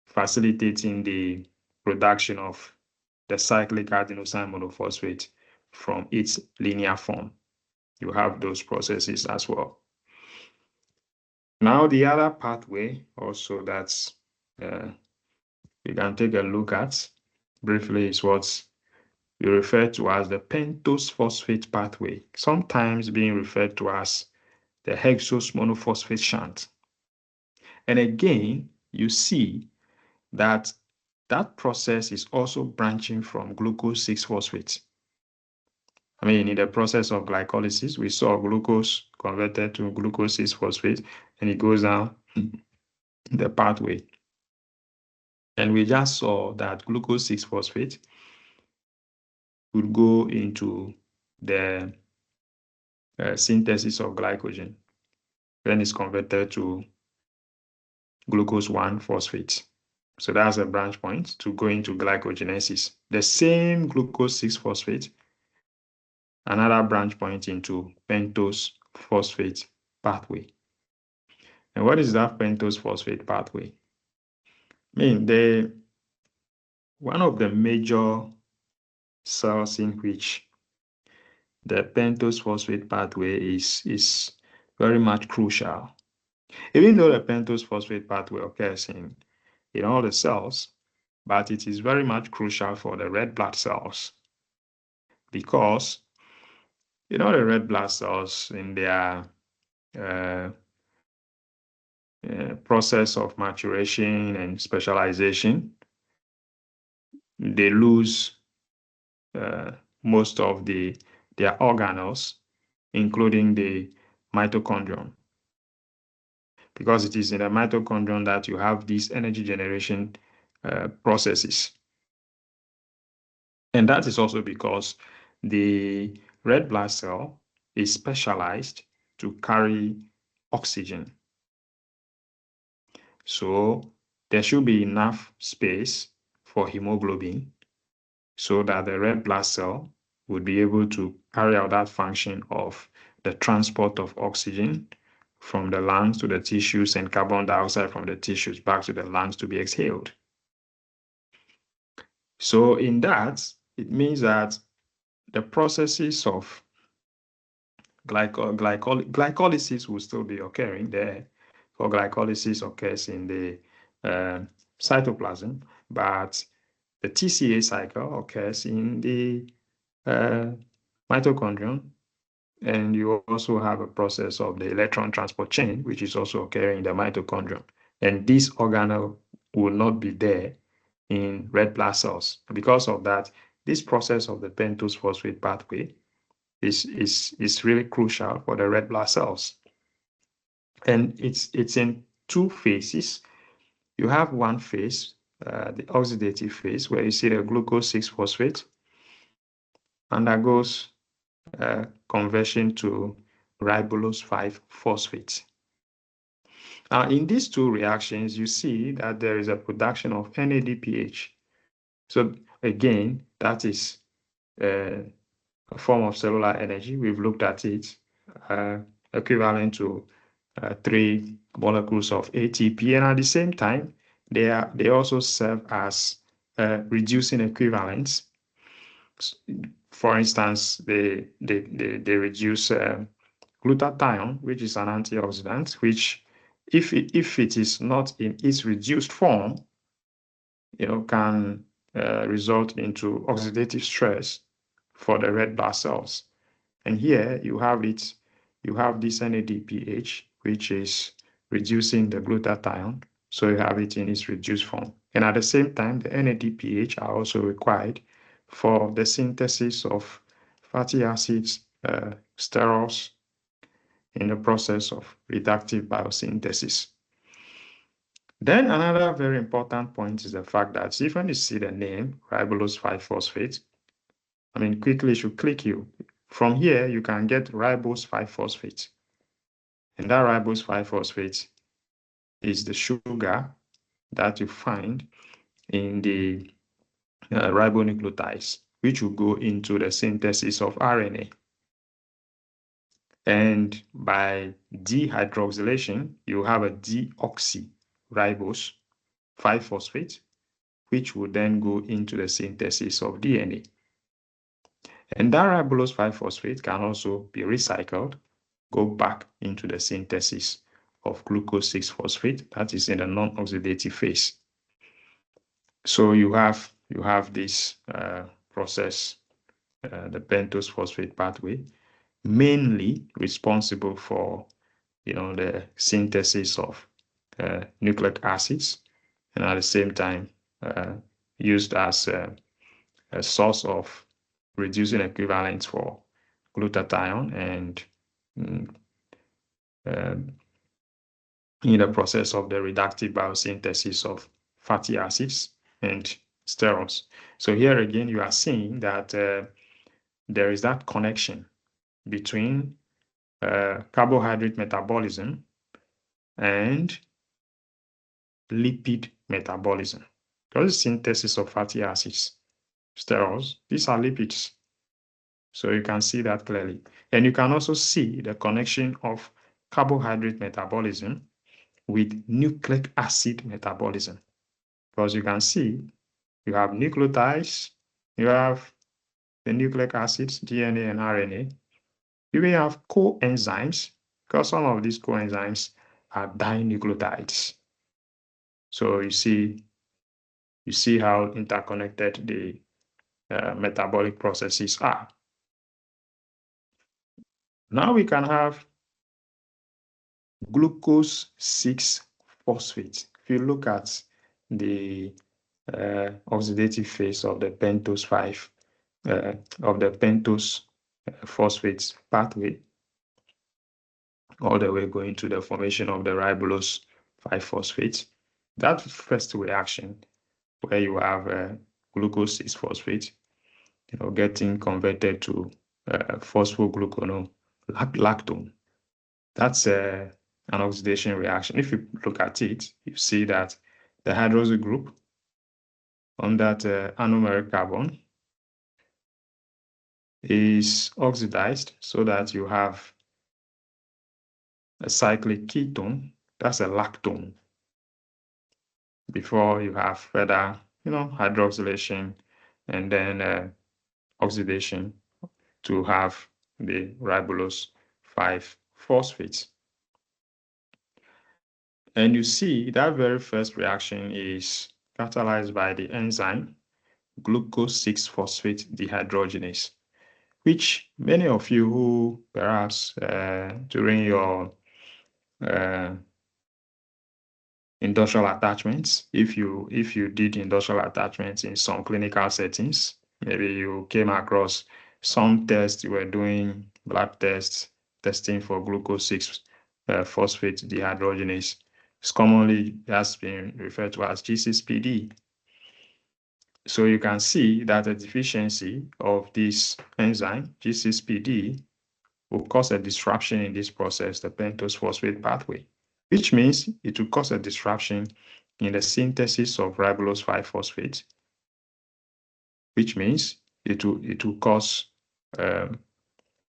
facilitating the production of the cyclic adenosine monophosphate from its linear form. You have those processes as well. Now, the other pathway also that's we can take a look at briefly is what we refer to as the pentose phosphate pathway, sometimes being referred to as the hexose monophosphate shunt. And again, you see that that process is also branching from glucose 6-phosphate. I mean, in the process of glycolysis, we saw glucose converted to glucose 6-phosphate, and it goes down the pathway. And we just saw that glucose 6-phosphate would go into the synthesis of glycogen when it's converted to glucose 1-phosphate. So that's a branch point to go into glycogenesis. The same glucose 6-phosphate, another branch point into pentose phosphate pathway. And what is that pentose phosphate pathway? I mean, one of the major cells in which the pentose phosphate pathway is very much crucial. Even though the pentose phosphate pathway occurs in all the cells, but it is very much crucial for the red blood cells because the red blood cells in their process of maturation and specialization, they lose most of their organelles, including the mitochondrion, because it is in the mitochondrion that you have these energy generation processes. And that is also because the red blood cell is specialized to carry oxygen. So there should be enough space for hemoglobin so that the red blood cell would be able to carry out that function of the transport of oxygen from the lungs to the tissues and carbon dioxide from the tissues back to the lungs to be exhaled. So in that, it means that the processes of glycolysis will still be occurring there. For glycolysis occurs in the cytoplasm, but the TCA cycle occurs in the mitochondrion, and you also have a process of the electron transport chain, which is also occurring in the mitochondrion. And this organelle will not be there in red blood cells. Because of that, this process of the pentose phosphate pathway is really crucial for the red blood cells. And it's in two phases. You have one phase, the oxidative phase, where you see the glucose 6-phosphate undergoes conversion to ribulose 5-phosphate. Now, in these two reactions, you see that there is a production of NADPH. So again, that is a form of cellular energy. We've looked at it, equivalent to 3 molecules of ATP, and at the same time, they also serve as reducing equivalents. For instance, they reduce glutathione, which is an antioxidant, which if it is not in its reduced form, can result into oxidative stress for the red blood cells. And here you have it. You have this NADPH, which is reducing the glutathione. So you have it in its reduced form. And at the same time, the NADPH are also required for the synthesis of fatty acids, sterols, in the process of reductive biosynthesis. Then another very important point is the fact that even you see the name ribulose 5-phosphate, I mean, quickly should click you. From here, you can get ribose 5-phosphate. And that ribose 5-phosphate is the sugar that you find in the ribonucleotides, which will go into the synthesis of RNA. And by dehydroxylation, you have a deoxyribose 5-phosphate, which will then go into the synthesis of DNA. And that ribulose 5-phosphate can also be recycled, go back into the synthesis of glucose 6-phosphate. That is in the non-oxidative phase. So you have this process, the pentose phosphate pathway, mainly responsible for the synthesis of nucleic acids, and at the same time used as a source of reducing equivalents for glutathione, and in the process of the reductive biosynthesis of fatty acids and sterols. So here again, you are seeing that there is that connection between carbohydrate metabolism and lipid metabolism. Because the synthesis of fatty acids, sterols, these are lipids. So you can see that clearly. And you can also see the connection of carbohydrate metabolism with nucleic acid metabolism. Because you can see you have nucleotides, you have the nucleic acids, DNA and RNA. You may have coenzymes, because some of these coenzymes are dinucleotides. So you see how interconnected the metabolic processes are. Now we can have glucose 6-phosphate. If you look at the oxidative phase of the pentose 5 of the pentose phosphates pathway, all the way going to the formation of the ribulose 5-phosphate, that first reaction where you have glucose 6-phosphate, getting converted to phosphogluconolactone, that's an oxidation reaction. If you look at it, you see that the hydroxyl group on that anomeric carbon is oxidized so that you have a cyclic ketone, that's a lactone, before you have further, hydroxylation and then oxidation to have the ribulose 5-phosphate. And you see that very first reaction is catalyzed by the enzyme glucose 6-phosphate dehydrogenase, which many of you who perhaps during your industrial attachments, if you did industrial attachments in some clinical settings, maybe you came across some tests, you were doing blood tests, testing for glucose 6-phosphate dehydrogenase. It's commonly has been referred to as G6PD. So you can see that a deficiency of this enzyme, G6PD, will cause a disruption in this process, the pentose phosphate pathway, which means it will cause a disruption in the synthesis of ribulose 5-phosphate, which means it will cause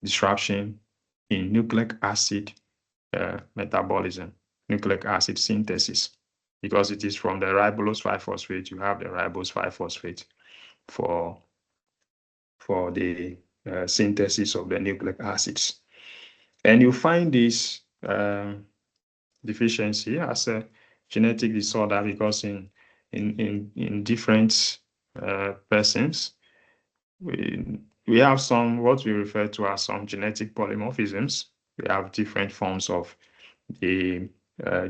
disruption in nucleic acid metabolism, nucleic acid synthesis, because it is from the ribulose 5-phosphate, you have the ribose 5-phosphate for the synthesis of the nucleic acids. And you find this deficiency as a genetic disorder because in different persons, we have some, what we refer to as some genetic polymorphisms. We have different forms of the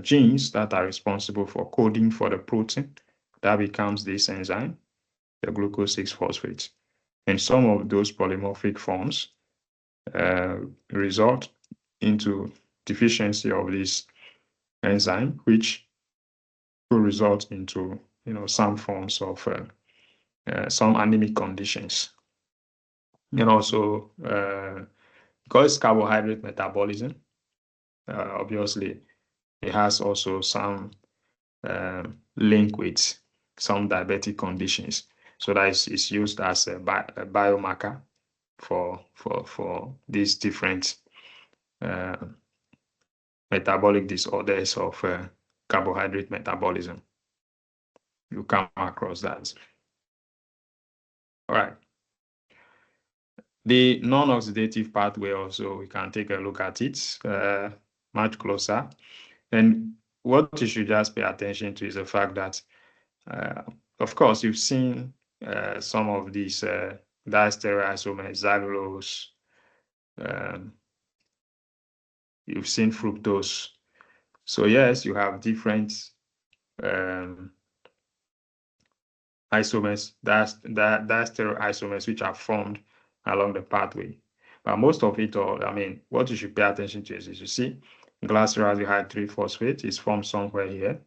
genes that are responsible for coding for the protein that becomes this enzyme, the glucose 6-phosphate. And some of those polymorphic forms result into deficiency of this enzyme, which will result into some forms of some anemic conditions. And also because carbohydrate metabolism, obviously it has also some link with some diabetic conditions. So that is used as a biomarker for these different metabolic disorders of carbohydrate metabolism. You come across that. All right. The non-oxidative pathway also, we can take a look at it much closer. And what you should just pay attention to is the fact that, of course, you've seen some of these diastereoisomers, xylulose, you've seen fructose. So yes, you have different isomers, diastereoisomers, which are formed along the pathway. But most of it all, I mean, what you should pay attention to is you see glyceraldehyde 3-phosphate is formed somewhere here.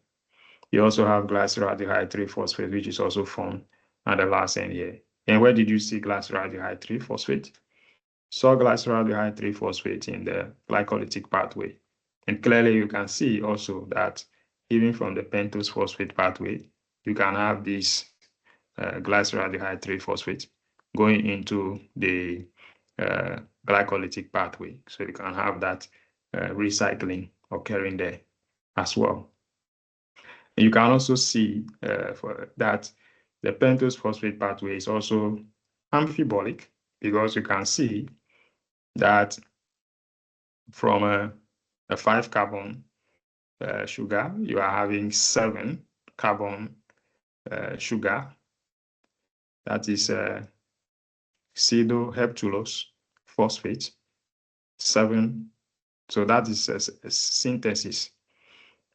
You also have glyceraldehyde 3-phosphate, which is also formed at the last end here. And where did you see glyceraldehyde 3-phosphate? Saw glyceraldehyde 3-phosphate in the glycolytic pathway. And clearly you can see also that even from the pentose phosphate pathway, you can have this glyceraldehyde 3-phosphate going into the glycolytic pathway. So you can have that recycling occurring there as well. And you can also see for that the pentose phosphate pathway is also amphibolic, because you can see that from a 5-carbon sugar, you are having 7-carbon sugar. That is pseudoheptulose phosphate, 7. So that is a synthesis.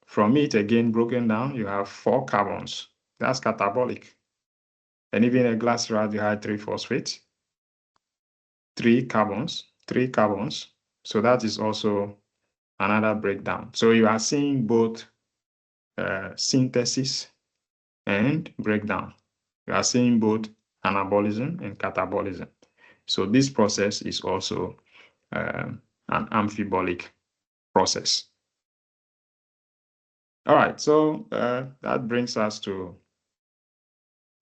From it, again, broken down, you have 4 carbons. That's catabolic. And even a glyceraldehyde 3-phosphate, 3 carbons. So that is also another breakdown. So you are seeing both synthesis and breakdown. You are seeing both anabolism and catabolism. So this process is also an amphibolic process. All right, so that brings us to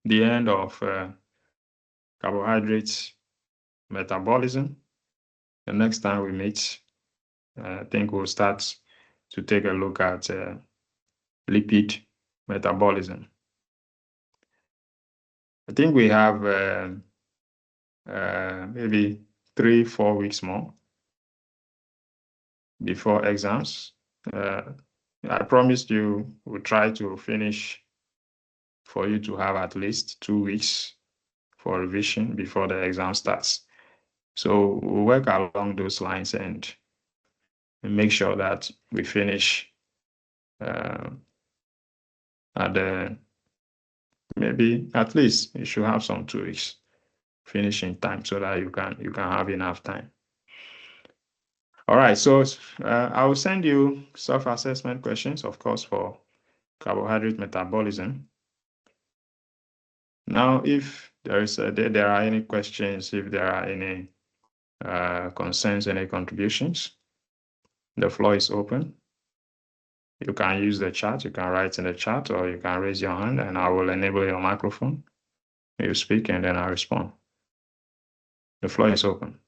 the end of carbohydrates metabolism. The next time we meet, I think we'll start to take a look at lipid metabolism. I think we have maybe 3-4 weeks more before exams. I promised you we'll try to finish for you to have at least 2 weeks for revision before the exam starts. So we'll work along those lines and make sure that we finish at the, maybe at least you should have some 2 weeks finishing time so that you can have enough time. All right, so I will send you self-assessment questions, of course, for carbohydrate metabolism. Now, if there are any questions, if there are any concerns, any contributions, the floor is open. You can use the chat, you can write in the chat, or you can raise your hand and I will enable your microphone. You speak and then I'll respond. The floor is open.